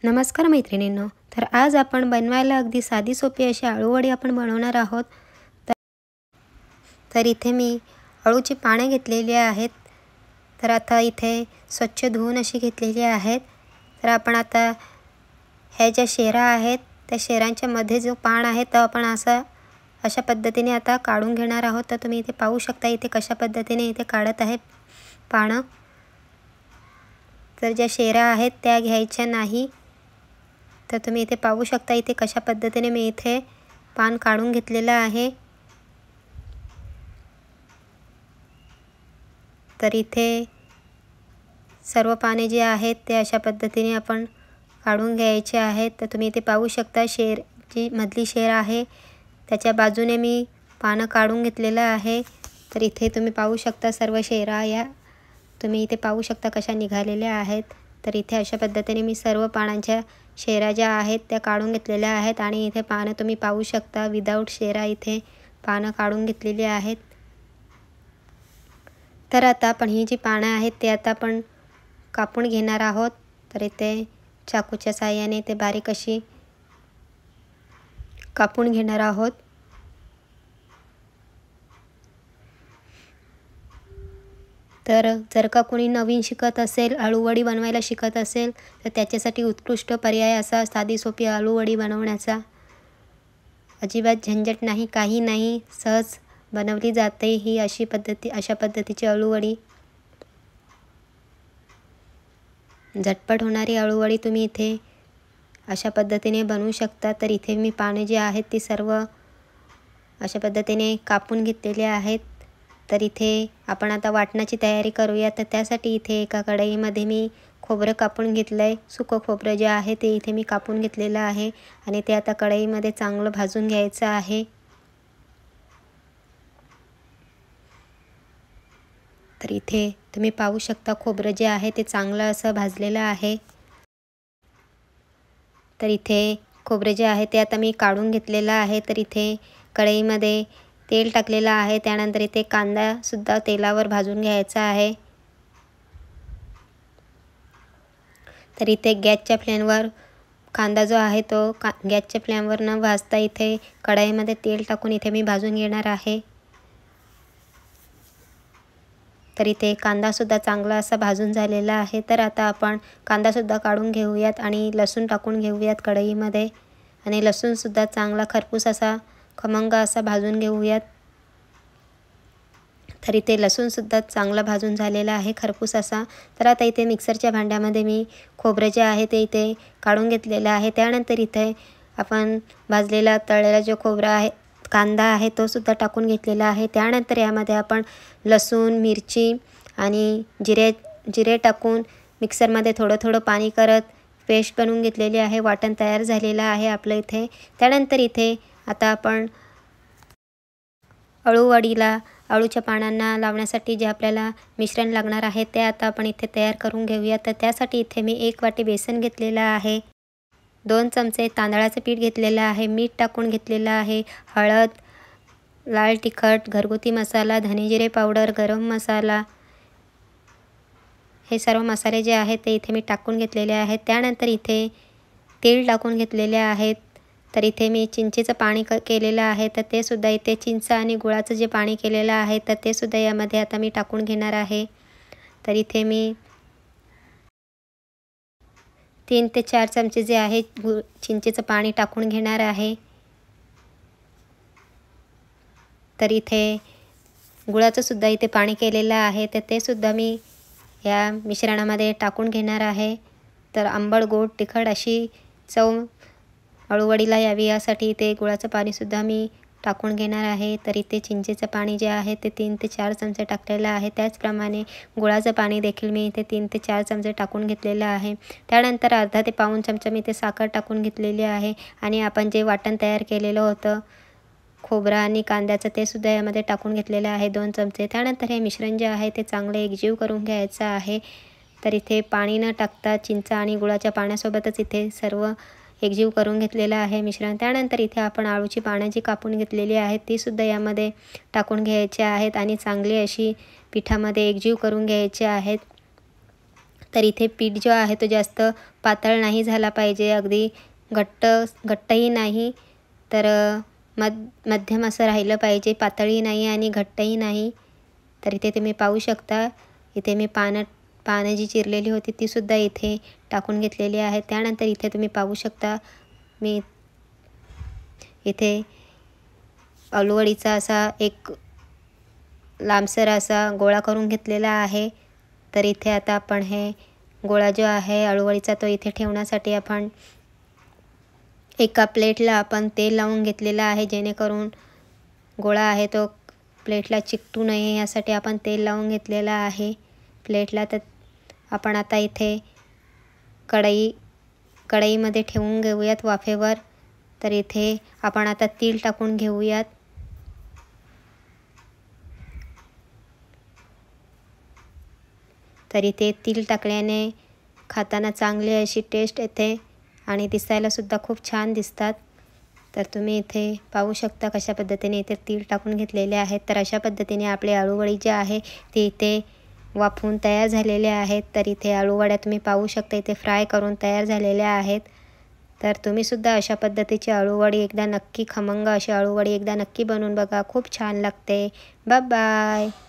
नमस्कार मैत्रिणींनो, तर आज आपण बनवायला अगदी साधी सोपी अशी अळूवडी आपण बनवणार आहोत। तर इथे मी अळूची पाने घेतलेली आहेत। तर आता इथे स्वच्छ धुवून अशी घेतलेली आहेत। तर आपण आता ह्या ज्या शेरा आहेत त्या शेरांच्या मध्ये जो पान आहे तो आपण अशा पद्धतीने आता काढून घेणार आहोत। तर तुम्ही इथे पाहू शकता इथे कशा पद्धतीने इथे काढत आहे पान। तर ज्या शेरा आहेत त्या घ्यायच्या नाही। तर तुम्ही इथे पाहू शकता इथे कशा पद्धतीने मी इथे पान काढून घेतलेलं आहे। तर इथे सर्व पाने जे आहेत ते अशा पद्धतीने आपण काढून घ्यायचे आहेत। तर तुम्ही इथे पाहू शकता शेर जी मधली शेर आहे त्याच्या बाजूने मी पानं काढून घेतलेलं आहे। तर इथे तुम्ही पाहू शकता सर्व शेरा या तुम्ही इथे पाहू शकता कशा निघालेल्या आहेत। तर इथे अशा पद्धतीने मी सर्व पानांच्या शेरा ज्या आहेत त्या काढून घेतलेल्या आहेत आणि इथे पानं तुम्ही पाहू शकता विदाऊट शेरा इथे पानं काढून घेतलेली आहेत। तर आता आपण ही जी पानं आहेत ते आता आपण कापून घेणार आहोत। तर इथे चाकूच्या साहाय्याने ते बारीक अशी कापून घेणार आहोत। तर जर का कोणी नवीन शिकत असेल अळूवडी बनवायला शिकत असेल तर त्याच्यासाठी उत्कृष्ट पर्याय असा साधी सोपी अळूवडी बनवण्याचा। अजिबात झंझट नाही, काही नाही, सहज बनवली जाते ही अशा पद्धतीची अळूवडी। झटपट होणारी अळूवडी तुम्ही इथे अशा पद्धतीने बनवू शकता। तर इथे मी पाने जी आहेत ती सर्व अशा पद्धतीने कापून घेतलेली आहेत। तर इथे आपण आता वाटणाची तयारी करूया। तर त्यासाठी इथे एका कढईमध्ये मी खोबरं कापून घेतलंय। सुकं खोबरं जे आहे ते इथे मी कापून घेतलेलं आहे आणि ते आता कढईमध्ये चांगलं भाजून घ्यायचं आहे। तर इथे तुम्ही पाहू शकता खोबरं जे आहे ते चांगलं असं भाजलेलं आहे। तर इथे खोबरं जे आहे ते आता मी काढून घेतलेलं आहे। तर इथे कढईमध्ये तेल टाकलेलं आहे। त्यानंतर इथे कांदा सुद्धा तेलावर भाजून घ्यायचा आहे। तर इथे गॅसच्या फ्लेमवर कांदा जो आहे तो गॅसच्या फ्लेमवर न भाजता इथे कढईमध्ये तेल टाकून इथे मी भाजून घेणार आहे। तर इथे कांदा सुद्धा चांगला असा भाजून झालेला आहे। तर आता आपण कांदा सुद्धा काढून घेऊयात आणि लसूण टाकून घेऊयात कढईमध्ये आणि लसूण सुद्धा चांगला खरपूस असा खमंग असा भाजून घेऊयात। तर इथे लसूण सुद्धा चांगला भाजून झालेला आहे खरपूस असा। तर आता इथे मिक्सरच्या भांड्यामध्ये मी खोबरं जे आहे ते इथे काढून घेतलेलं आहे। त्यानंतर इथे आपण भाजलेला तळलेला जो खोबरा आहे कांदा आहे तो सुद्धा टाकून घेतलेला आहे। त्यानंतर यामध्ये आपण लसूण मिरची आणि जिरे टाकून मिक्सरमध्ये थोडं पाणी करत पेस्ट बनवून घेतलेली आहे। वाटण तयार झालेलं आहे आपलं इथे। त्यानंतर इथे आता आपण अळूवडीला अळूच्या पानांना लावण्यासाठी जे आपल्याला मिश्रण लागणार आहे ते आता आपण इथे तयार करून घेऊया। तर त्यासाठी इथे मी 1 वाटी बेसन घेतलेलं आहे, 2 चमचे तांदळाचं पीठ घेतलेलं आहे, मीठ टाकून घेतलेलं आहे, हळद, लाल तिखट, घरगुती मसाला, धने जिरे पावडर, गरम मसाला, हे सर्व मसाले जे आहेत ते इथे मी टाकून घेतलेले आहेत। त्यानंतर इथे तेल टाकून घेतलेले आहेत। तर इथे मी चिंचेचं पाणी केलेलं आहे। तर ते सुद्धा इथे चिंच आणि गुळाचं जे पाणी केलेलं आहे तर ते सुद्धा यामध्ये आता मी टाकून घेणार आहे। तर इथे मी 3 ते 4 चमचे जे आहे चिंचेचं पाणी टाकून घेणार आहे। तर इथे गुळाचं सुद्धा इथे पाणी केलेलं आहे तर ते सुद्धा मी या मिश्रणामध्ये टाकून घेणार आहे। तर आंबट गोड तिखट अशी चव अळूवडीला यावी यासाठी इथे गुळाचं पाणी सुद्धा मी टाकून घेणार आहे। तर इथे चिंचेचं पाणी जे आहे ते 3 ते 4 चमचे टाकलेलं आहे। त्याचप्रमाणे गुळाचं पाणी देखील मी इथे 3 ते 4 चमचे टाकून घेतलेलं आहे। त्यानंतर अर्धा ते पाऊण चमचा मी इथे साखर टाकून घेतलेली आहे आणि आपण जे वाटण तयार केलेलं होतं खोबरा आणि कांद्याचं ते सुद्धा यामध्ये टाकून घेतलेलं आहे 2 चमचे। त्यानंतर हे मिश्रण जे आहे ते चांगले एकजीव करून घ्यायचं आहे। तर इथे पाणी न टाकता चिंच आणि गुळाच्या पाण्यासोबतच इथे सर्व एकजीव करून घेतलेलं आहे मिश्रण। त्यानंतर इथे आपण अळूची पानं जी कापून घेतलेली आहेत ती सुद्धा यामध्ये टाकून घ्यायची आहेत आणि चांगली अशी पिठामध्ये एकजीव करून घ्यायचे आहेत। तर इथे पीठ जो आहे तो जास्त पातळ नाही झाला पाहिजे, अगदी घट्टही नाही, तर मध्यम असं राहिलं पाहिजे, पातळही नाही आणि घट्टही नाही. तर इथे तुम्ही पाहू शकता, इथे मी पानं जी चिरलेली होती ती सुद्धा इथे टाकून घेतलेली आहे. त्यानंतर इथे तुम्ही पाहू शकता मी इथे अळूवडीचा असा एक लांबसर असा गोळा करून घेतलेला आहे. तर इथे आता आपण हे गोळा जो आहे अळूवडीचा तो इथे ठेवण्यासाठी आपण एका प्लेटला आपण तेल लावून घेतलेलं आहे, जेणेकरून गोळा आहे तो प्लेटला चिकटू नये यासाठी आपण तेल लावून घेतलेलं आहे प्लेटला. तर आपण आता इथे कढईमध्ये ठेवून घेऊयात वाफेवर. तर इथे आपण आता तीळ टाकून घेऊयात. तर इथे तीळ टाकल्याने खाताना चांगली अशी टेस्ट येते आणि दिसायला सुद्धा खूप छान दिसतात. तर तुम्ही इथे पाहू शकता कशा पद्धतीने इथे तीळ टाकून घेतलेले आहेत. तर अशा पद्धतीने आपले अळूवडी जे आहे ते इथे वाफवून तयार झालेले आहेत. तर इथे अळूवड्या तुम्ही पाहू शकता इथे फ्राय करून तयार झालेल्या आहेत. तर तुम्हीसुद्धा अशा पद्धतीची अळूवडी एकदा नक्की, खमंग अशी अळूवडी एकदा नक्की बनवून बघा, खूप छान लागते. Bye bye.